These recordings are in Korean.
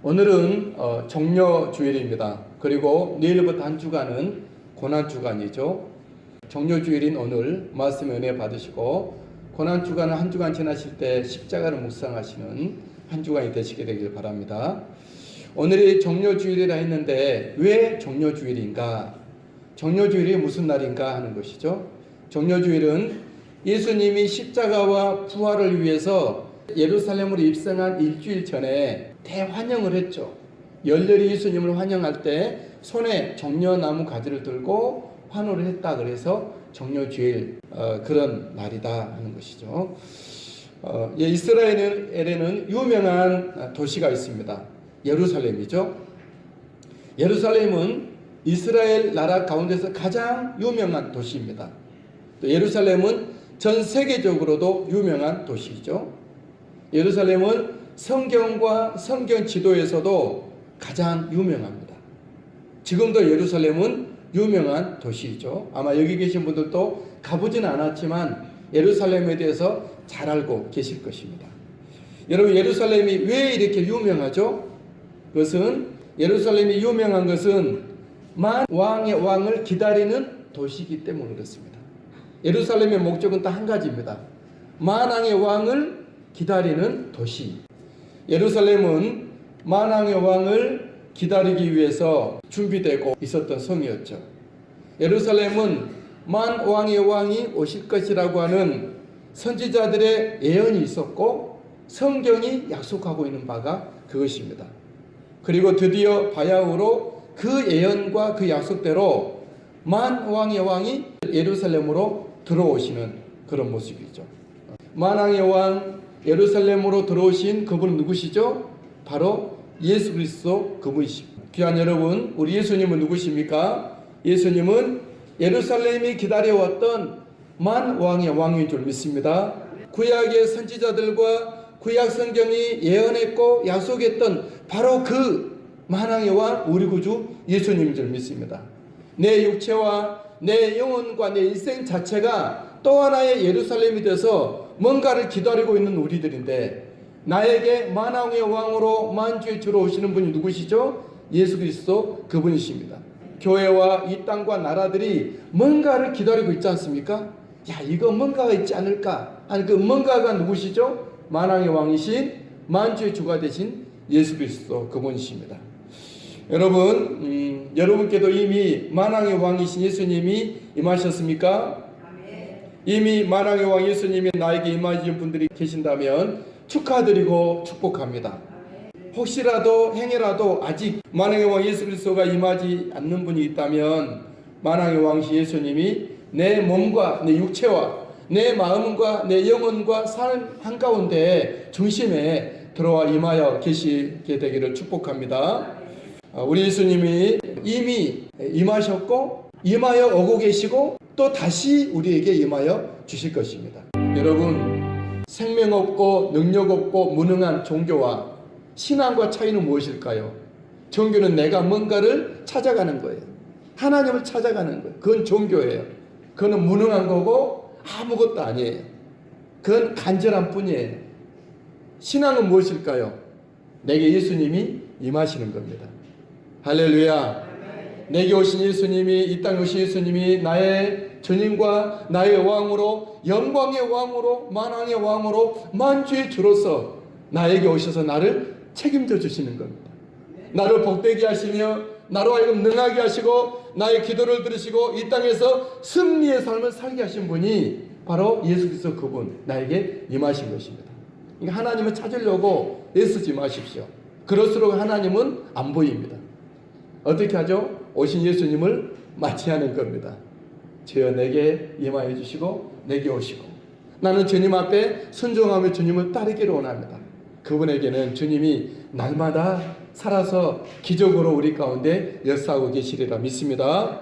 오늘은 정묘주일입니다. 그리고 내일부터 한 주간은 고난주간이죠. 정묘주일인 오늘 말씀의 은혜 받으시고 고난주간을 한 주간 지나실 때 십자가를 묵상하시는 한 주간이 되시게 되길 바랍니다. 오늘이 정묘주일이라 했는데 왜 정묘주일인가? 정묘주일이 무슨 날인가 하는 것이죠. 정묘주일은 예수님이 십자가와 부활을 위해서 예루살렘으로 입성한 일주일 전에 대환영을 했죠. 열렬히 예수님을 환영할 때 손에 정묘나무 가지를 들고 환호를 했다. 그래서 정묘주일 그런 날이다 하는 것이죠. 이스라엘에는 유명한 도시가 있습니다. 예루살렘이죠. 예루살렘은 이스라엘 나라 가운데서 가장 유명한 도시입니다. 또 예루살렘은 전 세계적으로도 유명한 도시죠. 예루살렘은 성경과 성경 지도에서도 가장 유명합니다. 지금도 예루살렘은 유명한 도시이죠. 아마 여기 계신 분들도 가보지는 않았지만 예루살렘에 대해서 잘 알고 계실 것입니다. 여러분, 예루살렘이 왜 이렇게 유명하죠? 그것은 예루살렘이 유명한 것은 만 왕의 왕을 기다리는 도시이기 때문에 그렇습니다. 예루살렘의 목적은 딱 한 가지입니다. 만왕의 왕을 기다리는 도시. 예루살렘은 만왕의 왕을 기다리기 위해서 준비되고 있었던 성이었죠. 예루살렘은 만왕의 왕이 오실 것이라고 하는 선지자들의 예언이 있었고 성경이 약속하고 있는 바가 그것입니다. 그리고 드디어 바야흐로 그 예언과 그 약속대로 만왕의 왕이 예루살렘으로 들어오시는 그런 모습이죠. 만왕의 왕 예루살렘으로 들어오신 그분은 누구시죠? 바로 예수 그리스도 그분이십니다. 귀한 여러분, 우리 예수님은 누구십니까? 예수님은 예루살렘이 기다려왔던 만왕의 왕인 줄 믿습니다. 구약의 선지자들과 구약 성경이 예언했고 약속했던 바로 그 만왕의 왕 우리 구주 예수님인 줄 믿습니다. 내 육체와 내 영혼과 내 인생 자체가 또 하나의 예루살렘이 돼서 뭔가를 기다리고 있는 우리들인데 나에게 만왕의 왕으로 만주에 들어오시는 분이 누구시죠? 예수 그리스도 그분이십니다. 교회와 이 땅과 나라들이 뭔가를 기다리고 있지 않습니까? 야, 이거 뭔가가 있지 않을까? 아니, 그 뭔가가 누구시죠? 만왕의 왕이신 만주의 주가 되신 예수 그리스도 그분이십니다. 여러분, 여러분께도 이미 만왕의 왕이신 예수님이 임하셨습니까? 이미 만왕의 왕 예수님이 나에게 임하신 분들이 계신다면 축하드리고 축복합니다. 혹시라도 행여라도 아직 만왕의 왕 예수 그리스도가 임하지 않는 분이 있다면 만왕의 왕이신 예수님이 내 몸과 내 육체와 내 마음과 내 영혼과 삶 한가운데 중심에 들어와 임하여 계시게 되기를 축복합니다. 우리 예수님이 이미 임하셨고 임하여 오고 계시고 또 다시 우리에게 임하여 주실 것입니다. 여러분, 생명 없고 능력 없고 무능한 종교와 신앙과 차이는 무엇일까요? 종교는 내가 뭔가를 찾아가는 거예요. 하나님을 찾아가는 거예요. 그건 종교예요. 그건 무능한 거고 아무것도 아니에요. 그건 간절한 뿐이에요. 신앙은 무엇일까요? 내게 예수님이 임하시는 겁니다. 할렐루야. 내게 오신 예수님이, 이 땅에 오신 예수님이 나의 주님과 나의 왕으로, 영광의 왕으로, 만왕의 왕으로, 만주의 주로서 나에게 오셔서 나를 책임져 주시는 겁니다. 나를 복되게 하시며 나로 하여금 능하게 하시고 나의 기도를 들으시고 이 땅에서 승리의 삶을 살게 하신 분이 바로 예수 그리스도 그분, 나에게 임하신 것입니다. 그러니까 하나님을 찾으려고 애쓰지 마십시오. 그럴수록 하나님은 안 보입니다. 어떻게 하죠? 오신 예수님을 맞이하는 겁니다. 주여 내게 임하여 주시고 내게 오시고 나는 주님 앞에 순종하며 주님을 따르기를 원합니다. 그분에게는 주님이 날마다 살아서 기적으로 우리 가운데 역사하고 계시리라 믿습니다.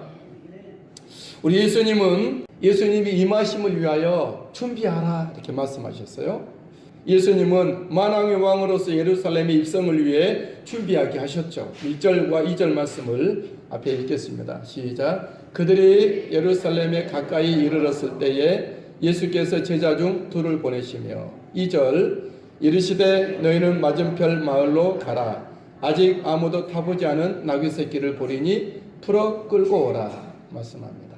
우리 예수님은 예수님이 임하심을 위하여 준비하라 이렇게 말씀하셨어요. 예수님은 만왕의 왕으로서 예루살렘의 입성을 위해 준비하게 하셨죠. 1절과 2절 말씀을 앞에 읽겠습니다. 시작. 그들이 예루살렘에 가까이 이르렀을 때에 예수께서 제자 중 둘을 보내시며 2절 이르시되 너희는 맞은편 마을로 가라. 아직 아무도 타보지 않은 나귀 새끼를 보리니 풀어 끌고 오라 말씀합니다.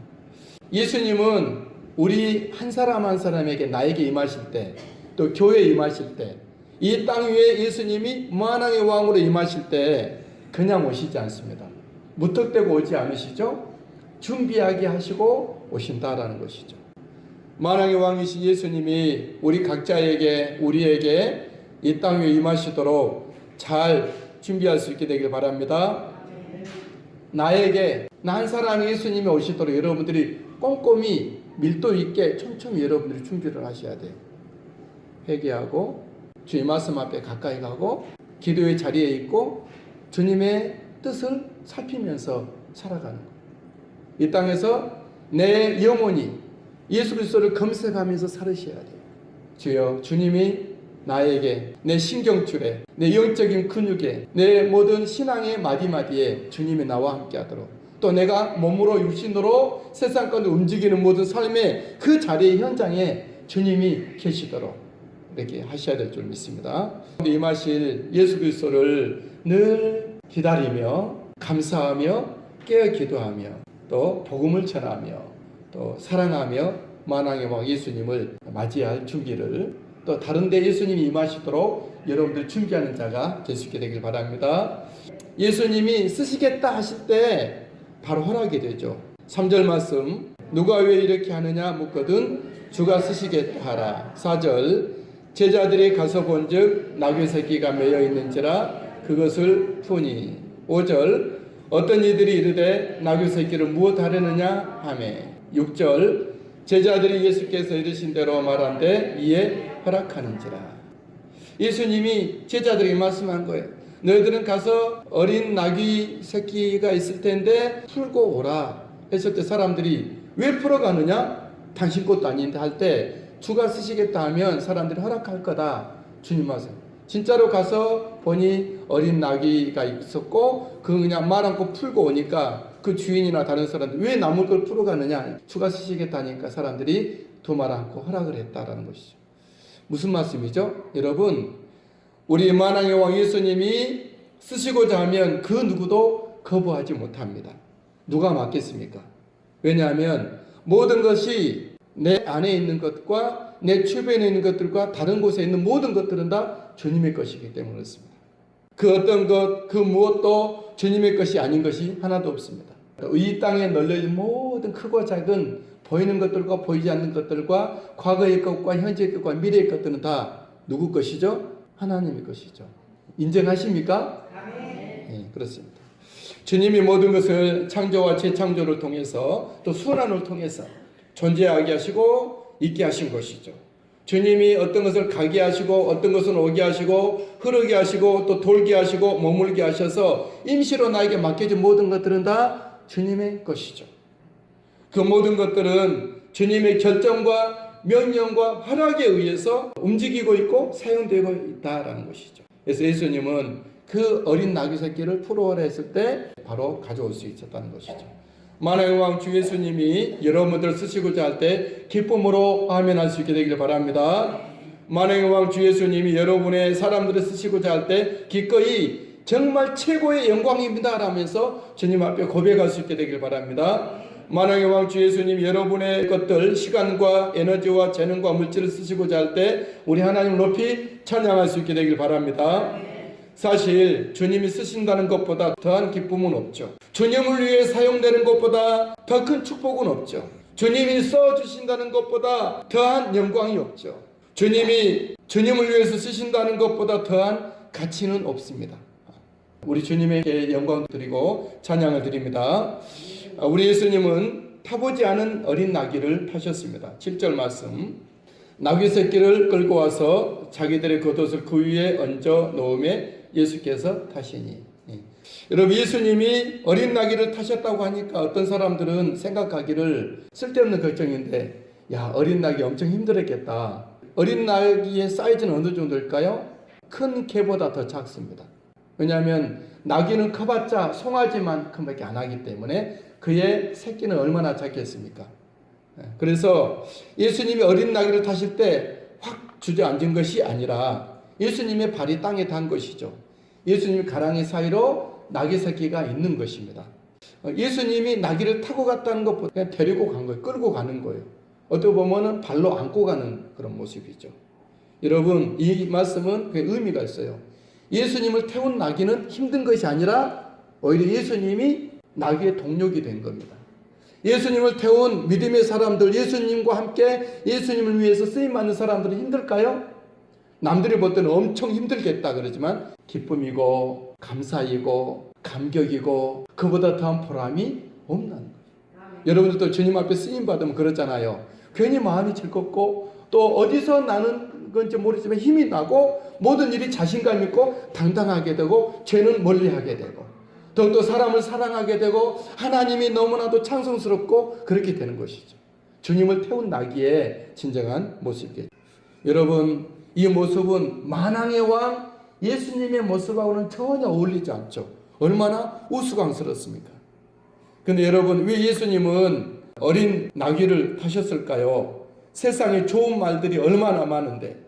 예수님은 우리 한 사람 한 사람에게 나에게 임하실 때, 또 교회에 임하실 때, 이 땅 위에 예수님이 만왕의 왕으로 임하실 때 그냥 오시지 않습니다. 무턱대고 오지 않으시죠? 준비하게 하시고 오신다라는 것이죠. 만왕의 왕이신 예수님이 우리 각자에게, 우리에게 이 땅 위에 임하시도록 잘 준비할 수 있게 되길 바랍니다. 나에게, 나 한 사람이 예수님이 오시도록 여러분들이 꼼꼼히 밀도 있게 촘촘히 여러분들이 준비를 하셔야 돼요. 회개하고 주님 말씀 앞에 가까이 가고 기도의 자리에 있고 주님의 뜻을 살피면서 살아가는 거예요. 이 땅에서 내 영혼이 예수 그리스도를 검색하면서 살으셔야 돼요. 주여, 주님이 나에게, 내 신경줄에, 내 영적인 근육에, 내 모든 신앙의 마디마디에 주님이 나와 함께 하도록, 또 내가 몸으로 육신으로 세상 가운데 움직이는 모든 삶의 그 자리의 현장에 주님이 계시도록 이렇게 하셔야 될 줄 믿습니다. 임하실 예수 그리스도를 늘 기다리며 감사하며 깨어 기도하며 또 복음을 전하며 또 사랑하며 만왕의 왕 예수님을 맞이할 준비를, 또 다른 데 예수님이 임하시도록 여러분들 준비하는 자가 될 수 있게 되길 바랍니다. 예수님이 쓰시겠다 하실 때 바로 허락이 되죠. 3절 말씀, 누가 왜 이렇게 하느냐 묻거든 주가 쓰시겠다 하라. 4절, 제자들이 가서 본즉 나귀 새끼가 매여 있는지라 그것을 푸니. 5절, 어떤 이들이 이르되 나귀 새끼를 무엇 하려느냐 하매. 6절, 제자들이 예수께서 이르신 대로 말한데 이에 허락하는지라. 예수님이 제자들에게 말씀한 거예요. 너희들은 가서 어린 나귀 새끼가 있을 텐데 풀고 오라 했을 때 사람들이 왜 풀어가느냐? 당신 것도 아닌데 할 때 주가 쓰시겠다 하면 사람들이 허락할 거다. 주님 말씀. 진짜로 가서 보니 어린 나귀가 있었고 그 그냥 말 않고 풀고 오니까 그 주인이나 다른 사람들 왜 남을 걸 풀어가느냐? 주가 쓰시겠다 하니까 사람들이 두 말 않고 허락을 했다라는 것이죠. 무슨 말씀이죠? 여러분, 우리 만왕의 왕 예수님이 쓰시고자 하면 그 누구도 거부하지 못합니다. 누가 막겠습니까? 왜냐하면 모든 것이 내 안에 있는 것과 내 주변에 있는 것들과 다른 곳에 있는 모든 것들은 다 주님의 것이기 때문에 그렇습니다. 그 어떤 것, 그 무엇도 주님의 것이 아닌 것이 하나도 없습니다. 이 땅에 널려있는 모든 크고 작은 보이는 것들과 보이지 않는 것들과 과거의 것과 현재의 것과 미래의 것들은 다 누구 것이죠? 하나님의 것이죠. 인정하십니까? 네, 그렇습니다. 주님이 모든 것을 창조와 재창조를 통해서 또 순환을 통해서 존재하게 하시고 있게 하신 것이죠. 주님이 어떤 것을 가게 하시고 어떤 것은 오게 하시고 흐르게 하시고 또 돌게 하시고 머물게 하셔서 임시로 나에게 맡겨진 모든 것들은 다 주님의 것이죠. 그 모든 것들은 주님의 결정과 명령과 허락에 의해서 움직이고 있고 사용되고 있다라는 것이죠. 그래서 예수님은 그 어린 나귀 새끼를 풀어오라 했을 때 바로 가져올 수 있었다는 것이죠. 만왕의 왕 주 예수님이 여러분들을 쓰시고자 할 때 기쁨으로 아멘할 수 있게 되기를 바랍니다. 만왕의 왕 주 예수님이 여러분의 사람들을 쓰시고자 할 때 기꺼이 정말 최고의 영광입니다 라면서 주님 앞에 고백할 수 있게 되기를 바랍니다. 만왕의 왕 주 예수님 여러분의 것들, 시간과 에너지와 재능과 물질을 쓰시고자 할 때 우리 하나님 높이 찬양할 수 있게 되길 바랍니다. 사실 주님이 쓰신다는 것보다 더한 기쁨은 없죠. 주님을 위해 사용되는 것보다 더 큰 축복은 없죠. 주님이 써주신다는 것보다 더한 영광이 없죠. 주님이 주님을 위해서 쓰신다는 것보다 더한 가치는 없습니다. 우리 주님에게 영광 드리고 찬양을 드립니다. 우리 예수님은 타보지 않은 어린 나귀를 타셨습니다. 7절 말씀, 나귀 새끼를 끌고 와서 자기들의 겉옷을 그 위에 얹어 놓음에 예수께서 타시니. 여러분, 예수님이 어린 나귀를 타셨다고 하니까 어떤 사람들은 생각하기를 쓸데없는 걱정인데, 야, 어린 나귀 엄청 힘들었겠다. 어린 나귀의 사이즈는 어느 정도일까요? 큰 개보다 더 작습니다. 왜냐하면 나귀는 커봤자 송아지만큼밖에 안 하기 때문에 그의 새끼는 얼마나 작겠습니까? 그래서 예수님이 어린 나귀를 타실 때 확 주저앉은 것이 아니라 예수님의 발이 땅에 닿은 것이죠. 예수님 가랑이 사이로 나귀 새끼가 있는 것입니다. 예수님이 나귀를 타고 갔다는 것보다 그냥 데리고 간 거예요. 끌고 가는 거예요. 어떻게 보면은 발로 안고 가는 그런 모습이죠. 여러분, 이 말씀은 그 의미가 있어요. 예수님을 태운 나귀는 힘든 것이 아니라 오히려 예수님이 나귀의 동력이 된 겁니다. 예수님을 태운 믿음의 사람들, 예수님과 함께 예수님을 위해서 쓰임받는 사람들은 힘들까요? 남들이 볼 때는 엄청 힘들겠다 그러지만 기쁨이고 감사이고 감격이고 그보다 더한 보람이 없는 거예요. 여러분들도 주님 앞에 쓰임받으면 그렇잖아요. 괜히 마음이 즐겁고 또 어디서 나는 건지 모르지만 힘이 나고 모든 일이 자신감 있고 당당하게 되고 죄는 멀리하게 되고 더욱더 사람을 사랑하게 되고 하나님이 너무나도 찬송스럽고 그렇게 되는 것이죠. 주님을 태운 나귀의 진정한 모습이겠죠. 여러분, 이 모습은 만왕의 왕 예수님의 모습하고는 전혀 어울리지 않죠. 얼마나 우스꽝스럽습니까? 근데 여러분, 왜 예수님은 어린 나귀를 타셨을까요? 세상에 좋은 말들이 얼마나 많은데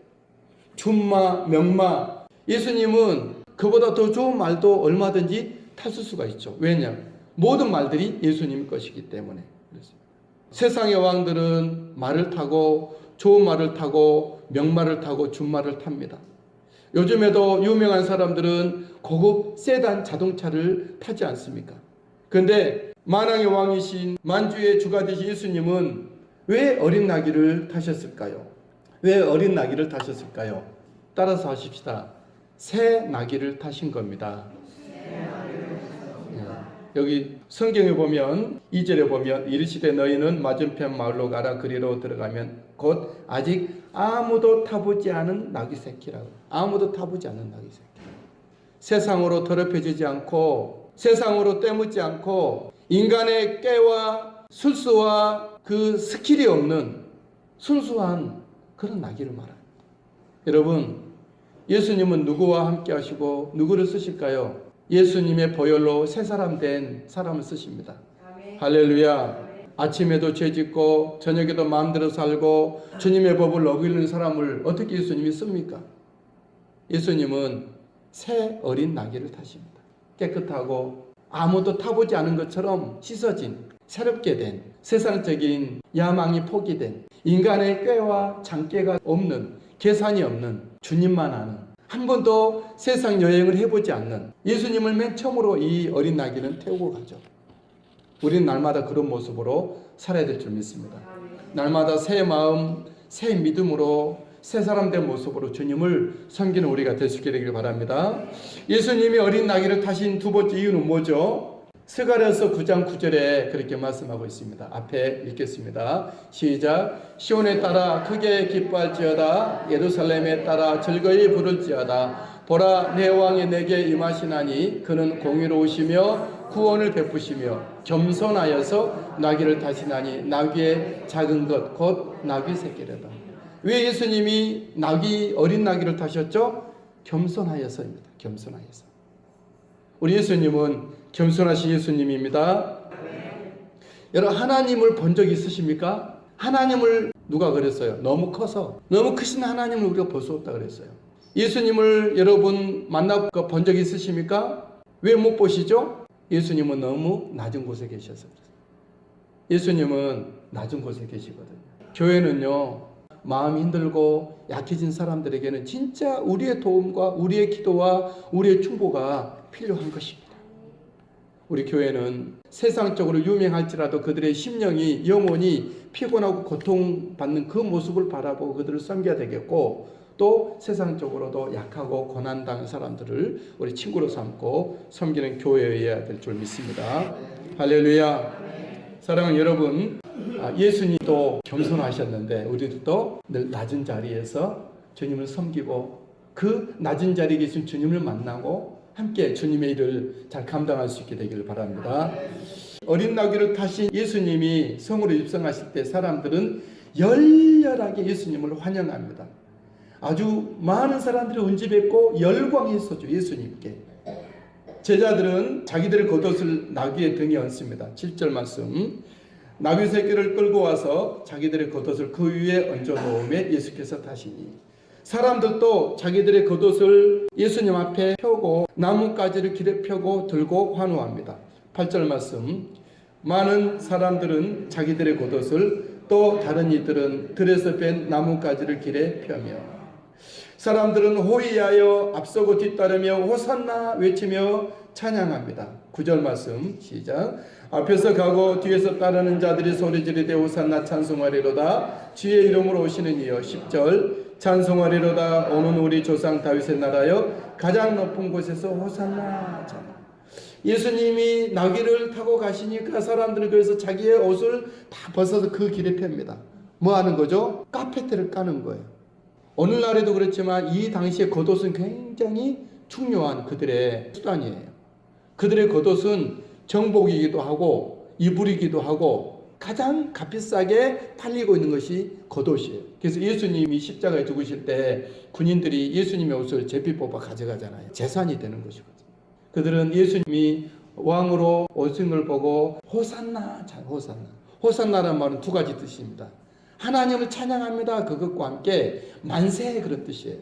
준마, 명마, 예수님은 그보다 더 좋은 말도 얼마든지 타실 수가 있죠. 왜냐? 모든 말들이 예수님 것이기 때문에. 세상의 왕들은 말을 타고 좋은 말을 타고 명말을 타고 준말을 탑니다. 요즘에도 유명한 사람들은 고급 세단 자동차를 타지 않습니까? 그런데 만왕의 왕이신 만주의 주가 되신 예수님은 왜 어린 나귀를 타셨을까요? 왜 어린 나귀를 타셨을까요? 따라서 하십시다. 새 나귀를 타신 겁니다. 여기 성경에 보면 2절에 보면 이르시되 너희는 맞은편 마을로 가라. 그리로 들어가면 곧 아직 아무도 타보지 않은 나귀 새끼라고. 아무도 타보지 않은 나귀 새끼. 세상으로 더럽혀지지 않고 세상으로 때묻지 않고 인간의 꾀와 술수와 그 스킬이 없는 순수한 그런 나귀를 말합니다. 여러분, 예수님은 누구와 함께 하시고 누구를 쓰실까요? 예수님의 보혈로 새 사람 된 사람을 쓰십니다. 아멘. 할렐루야. 아침에도 죄짓고 저녁에도 마음대로 살고 주님의 법을 어기는 사람을 어떻게 예수님이 씁니까? 예수님은 새 어린 나귀를 타십니다. 깨끗하고 아무도 타보지 않은 것처럼 씻어진 새롭게 된 세상적인 야망이 포기된 인간의 꾀와 장깨가 없는 계산이 없는 주님만 아는 한 번도 세상 여행을 해보지 않는 예수님을 맨 처음으로 이 어린 나귀는 태우고 가죠. 우리는 날마다 그런 모습으로 살아야 될 줄 믿습니다. 날마다 새 마음, 새 믿음으로 새 사람 된 모습으로 주님을 섬기는 우리가 될 수 있게 되길 바랍니다. 예수님이 어린 나귀를 타신 두 번째 이유는 뭐죠? 스가랴서 9장 9절에 그렇게 말씀하고 있습니다. 앞에 읽겠습니다. 시작. 시온에 따라 크게 기뻐할지어다. 예루살렘에 따라 즐거이 부를지어다. 보라, 내 왕이 내게 임하시나니 그는 공의로우시며 구원을 베푸시며 겸손하여서 나귀를 타시나니 나귀의 작은 것 곧 나귀 새끼래다. 왜 예수님이 어린 나귀를 타셨죠? 겸손하여서입니다. 겸손하여서. 우리 예수님은 겸손하신 예수님입니다. 여러분, 하나님을 본 적 있으십니까? 하나님을 누가 그랬어요? 너무 커서 너무 크신 하나님을 우리가 볼 수 없다 그랬어요. 예수님을 여러분 만나 본 적 있으십니까? 왜 못 보시죠? 예수님은 너무 낮은 곳에 계셔서 그래요. 예수님은 낮은 곳에 계시거든요. 교회는요, 마음이 힘들고 약해진 사람들에게는 진짜 우리의 도움과 우리의 기도와 우리의 충고가 필요한 것입니다. 우리 교회는 세상적으로 유명할지라도 그들의 심령이 영혼이 피곤하고 고통받는 그 모습을 바라보고 그들을 섬겨야 되겠고 또 세상적으로도 약하고 고난당한 사람들을 우리 친구로 삼고 섬기는 교회여야 될 줄 믿습니다. 할렐루야. 사랑하는 여러분, 예수님도 겸손하셨는데 우리도 늘 낮은 자리에서 주님을 섬기고 그 낮은 자리에 계신 주님을 만나고 함께 주님의 일을 잘 감당할 수 있게 되기를 바랍니다. 어린 나귀를 타신 예수님이 성으로 입성하실 때 사람들은 열렬하게 예수님을 환영합니다. 아주 많은 사람들이 운집했고 열광했었죠. 예수님께. 제자들은 자기들의 겉옷을 나귀의 등에 얹습니다. 7절 말씀. 나귀 새끼를 끌고 와서 자기들의 겉옷을 그 위에 얹어 놓음에 예수께서 타시니 사람들도 자기들의 겉옷을 예수님 앞에 펴고 나뭇가지를 길에 펴고 들고 환호합니다. 8절 말씀. 많은 사람들은 자기들의 겉옷을, 또 다른 이들은 들에서 뺀 나뭇가지를 길에 펴며, 사람들은 호의하여 앞서고 뒤따르며 호산나 외치며 찬양합니다. 9절 말씀 시작. 앞에서 가고 뒤에서 따르는 자들이 소리 지르되 호산나 찬송하리로다 주의 이름으로 오시는 이여. 10절 찬송하리로다 오는 우리 조상 다윗의 나라여 가장 높은 곳에서 호산나 찬양. 예수님이 나귀를 타고 가시니까 사람들은 그래서 자기의 옷을 다 벗어서 그 길에 펴니다. 뭐 하는 거죠? 카페트를 까는 거예요. 오늘날에도 그렇지만 이 당시에 겉옷은 굉장히 중요한 그들의 수단이에요. 그들의 겉옷은 정복이기도 하고 이불이기도 하고 가장 값비싸게 팔리고 있는 것이 겉옷이에요. 그래서 예수님이 십자가에 죽으실 때 군인들이 예수님의 옷을 제비 뽑아 가져가잖아요. 재산이 되는 것이거든요. 그들은 예수님이 왕으로 오신 걸 보고 호산나, 호산나. 호산나라는 말은 두 가지 뜻입니다. 하나님을 찬양합니다. 그것과 함께 만세, 그런 뜻이에요.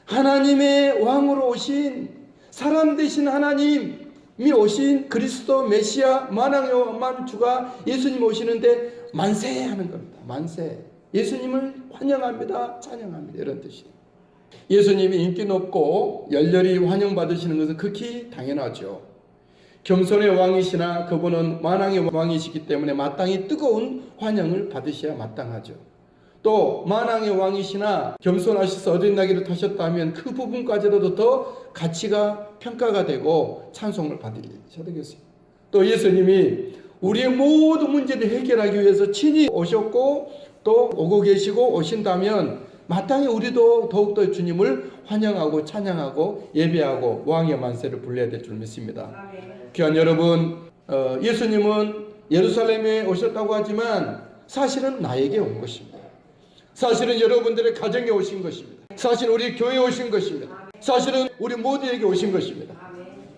하나님의 왕으로 오신, 사람 되신 하나님이 오신 그리스도 메시아 만왕의 만주가 예수님 오시는데 만세하는 겁니다. 만세. 예수님을 환영합니다. 찬양합니다. 이런 뜻이에요. 예수님이 인기 높고 열렬히 환영받으시는 것은 극히 당연하죠. 겸손의 왕이시나 그분은 만왕의 왕이시기 때문에 마땅히 뜨거운 환영을 받으셔야 마땅하죠. 또 만왕의 왕이시나 겸손하셔서 어린 나귀를 타셨다면 그 부분까지라도 더 가치가 평가가 되고 찬송을 받으셔야 되겠어요. 또 예수님이 우리의 모든 문제를 해결하기 위해서 친히 오셨고 또 오고 계시고 오신다면 마땅히 우리도 더욱더 주님을 환영하고 찬양하고 예배하고 왕의 만세를 불러야 될 줄 믿습니다. 귀한 여러분, 예수님은 예루살렘에 오셨다고 하지만 사실은 나에게 온 것입니다. 사실은 여러분들의 가정에 오신 것입니다. 사실은 우리 교회에 오신 것입니다. 사실은 우리 모두에게 오신 것입니다.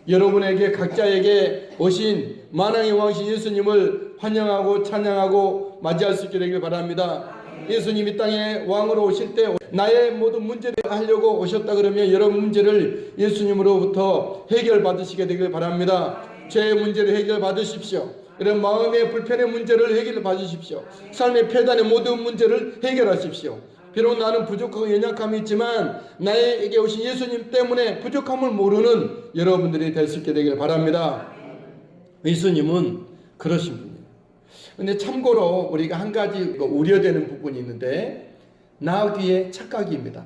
여러분에게 각자에게 오신 만왕의 왕이신 예수님을 환영하고 찬양하고 맞이할 수 있게 되길 바랍니다. 예수님이 땅에 왕으로 오실 때 나의 모든 문제를 하려고 오셨다 그러면 여러분 문제를 예수님으로부터 해결받으시게 되길 바랍니다. 죄의 문제를 해결받으십시오. 이런 마음의 불편의 문제를 해결받으십시오. 삶의 폐단의 모든 문제를 해결하십시오. 비록 나는 부족하고 연약함이 있지만 나에게 오신 예수님 때문에 부족함을 모르는 여러분들이 될 수 있게 되길 바랍니다. 예수님은 그러신 분이에요. 근데 참고로 우리가 한 가지 우려되는 부분이 있는데 나귀의 착각입니다.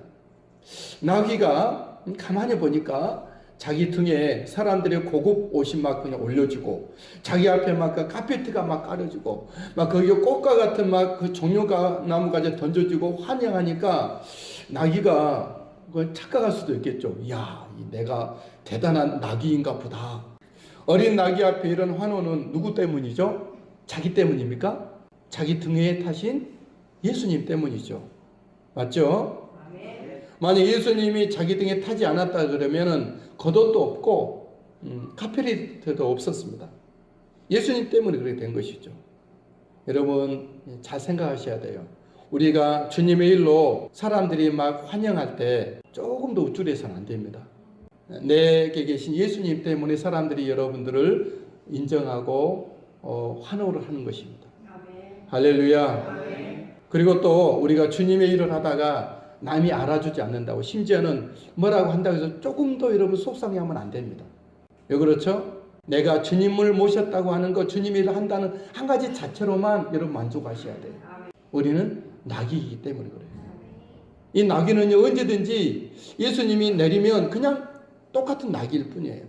나귀가 가만히 보니까 자기 등에 사람들의 고급 옷이 막 그냥 올려주고 자기 앞에 막 그 카페트가 막 깔아주고 막 거기 꽃과 같은 막 그 종려가 나무까지 던져주고 환영하니까 나귀가 착각할 수도 있겠죠. 이야, 내가 대단한 나귀인가 보다. 어린 나귀 앞에 이런 환호는 누구 때문이죠? 자기 때문입니까? 자기 등에 타신 예수님 때문이죠. 맞죠? 만약 예수님이 자기 등에 타지 않았다 그러면은 겉옷도 없고 카페트도 없었습니다. 예수님 때문에 그렇게 된 것이죠. 여러분 잘 생각하셔야 돼요. 우리가 주님의 일로 사람들이 막 환영할 때 조금도 우쭐해서는 안 됩니다. 내게 계신 예수님 때문에 사람들이 여러분들을 인정하고 환호를 하는 것입니다. 할렐루야. 그리고 또 우리가 주님의 일을 하다가 남이 알아주지 않는다고 심지어는 뭐라고 한다고 해서 조금도 여러분 속상해하면 안 됩니다. 왜 그렇죠? 내가 주님을 모셨다고 하는 것, 주님의 일을 한다는 한 가지 자체로만 여러분 만족하셔야 돼요. 우리는 낙이기 때문에 그래요. 이 낙이는요 언제든지 예수님이 내리면 그냥 똑같은 낙일 뿐이에요.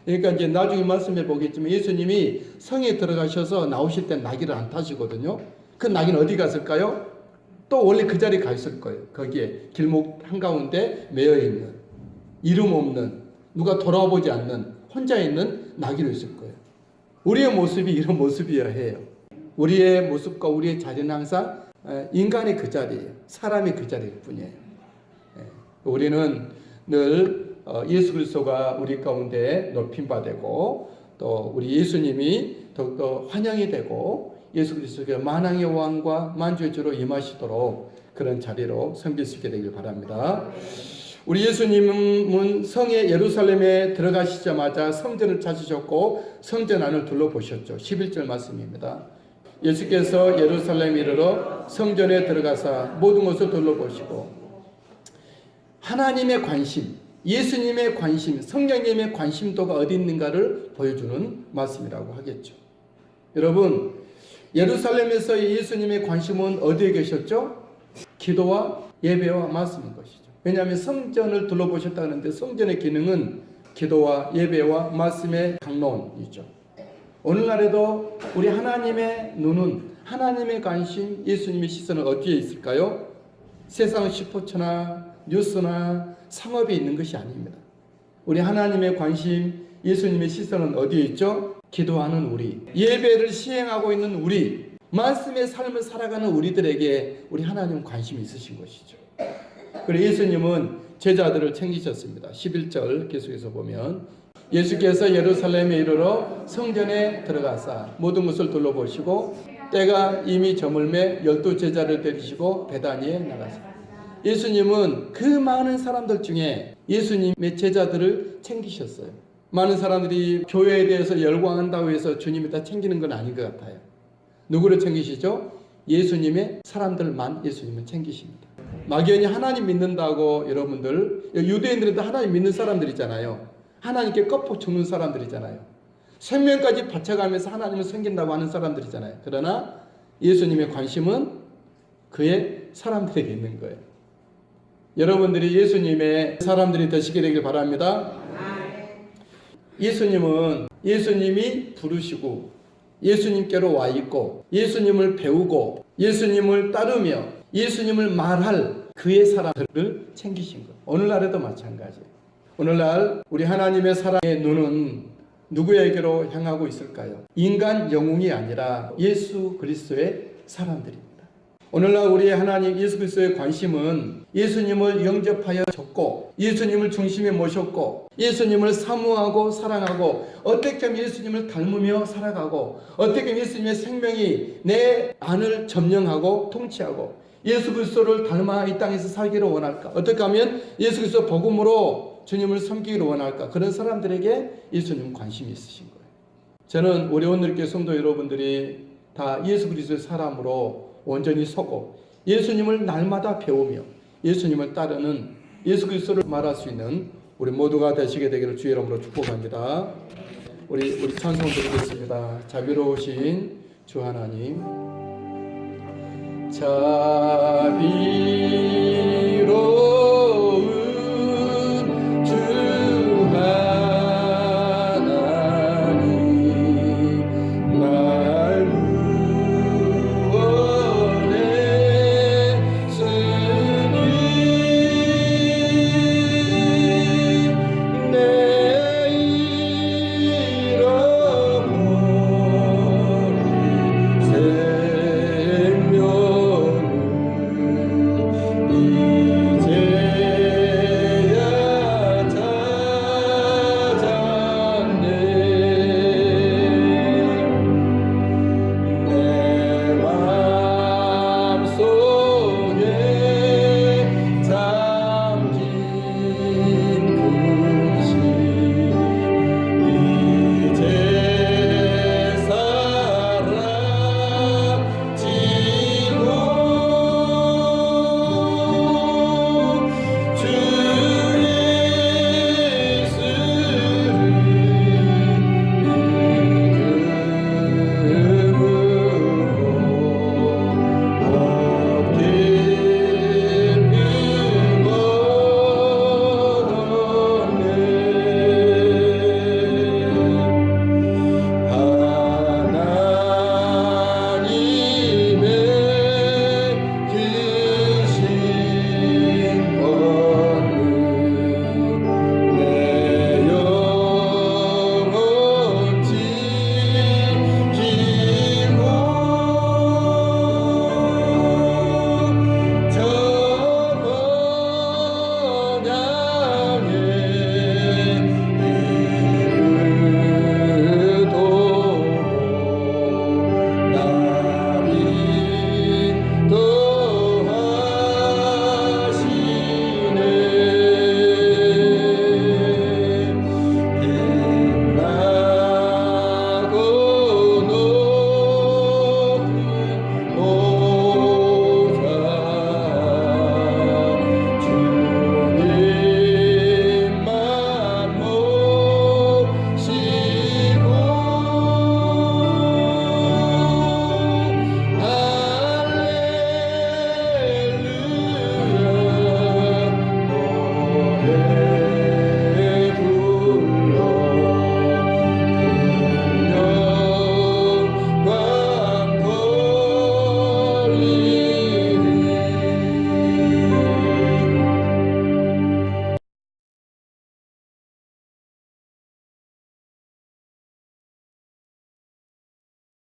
그러니까 이제 나중에 말씀해 보겠지만 예수님이 성에 들어가셔서 나오실 때 나귀를 안 타시거든요. 그 나귀는 어디 갔을까요? 또 원래 그 자리에 가 있을 거예요. 거기에 길목 한가운데 매여 있는 이름 없는 누가 돌아보지 않는 혼자 있는 나귀로 있을 거예요. 우리의 모습이 이런 모습이어야 해요. 우리의 모습과 우리의 자리는 항상 인간의 그 자리예요. 사람이 그 자리일 뿐이에요. 우리는 늘 예수 그리스도가 우리 가운데 높임 받고 또 우리 예수님이 더욱더 환영이 되고 예수 그리스도가 만왕의 왕과 만주의 주로 임하시도록 그런 자리로 섬길 수 있게 되길 바랍니다. 우리 예수님은 성의 예루살렘에 들어가시자마자 성전을 찾으셨고 성전 안을 둘러보셨죠. 11절 말씀입니다. 예수께서 예루살렘에 이르러 성전에 들어가사 모든 것을 둘러보시고 하나님의 관심, 예수님의 관심, 성령님의 관심도가 어디 있는가를 보여주는 말씀이라고 하겠죠. 여러분, 예루살렘에서 예수님의 관심은 어디에 계셨죠? 기도와 예배와 말씀인 것이죠. 왜냐하면 성전을 둘러보셨다는데 성전의 기능은 기도와 예배와 말씀의 강론이죠. 오늘날에도 우리 하나님의 눈은, 하나님의 관심, 예수님의 시선은 어디에 있을까요? 세상 스포츠나 뉴스나 상업에 있는 것이 아닙니다. 우리 하나님의 관심, 예수님의 시선은 어디에 있죠? 기도하는 우리, 예배를 시행하고 있는 우리, 말씀의 삶을 살아가는 우리들에게 우리 하나님은 관심이 있으신 것이죠. 그리고 예수님은 제자들을 챙기셨습니다. 11절 계속해서 보면 예수께서 예루살렘에 이르러 성전에 들어가사 모든 것을 둘러보시고 때가 이미 저물매 12제자를 데리시고 베다니에 나가사. 예수님은 그 많은 사람들 중에 예수님의 제자들을 챙기셨어요. 많은 사람들이 교회에 대해서 열광한다고 해서 주님이 다 챙기는 건 아닌 것 같아요. 누구를 챙기시죠? 예수님의 사람들만 예수님은 챙기십니다. 막연히 하나님 믿는다고 여러분들, 유대인들도 하나님 믿는 사람들이잖아요. 하나님께 껍고 죽는 사람들이잖아요. 생명까지 바쳐가면서 하나님을 섬긴다고 하는 사람들이잖아요. 그러나 예수님의 관심은 그의 사람들에게 있는 거예요. 여러분들이 예수님의 사람들이 되시게 되길 바랍니다. 예수님은 예수님이 부르시고 예수님께로 와 있고 예수님을 배우고 예수님을 따르며 예수님을 말할 그의 사람들을 챙기신 것. 오늘날에도 마찬가지예요. 오늘날 우리 하나님의 사랑의 눈은 누구에게로 향하고 있을까요? 인간 영웅이 아니라 예수 그리스도의 사람들입니다. 오늘날 우리 하나님 예수 그리스도의 관심은 예수님을 영접하여 줬고 예수님을 중심에 모셨고 예수님을 사모하고 사랑하고 어떻게 하면 예수님을 닮으며 살아가고 어떻게 하면 예수님의 생명이 내 안을 점령하고 통치하고 예수 그리스도를 닮아 이 땅에서 살기를 원할까? 어떻게 하면 예수 그리스도 복음으로 주님을 섬기기를 원할까? 그런 사람들에게 예수님은 관심이 있으신 거예요. 저는 우리 오늘께 성도 여러분들이 다 예수 그리스도의 사람으로 온전히 서고 예수님을 날마다 배우며 예수님을 따르는 예수 그리스도를 말할 수 있는 우리 모두가 되시게 되기를 주의 이름으로 축복합니다. 우리 찬송 드리겠습니다. 자비로우신 주 하나님, 자비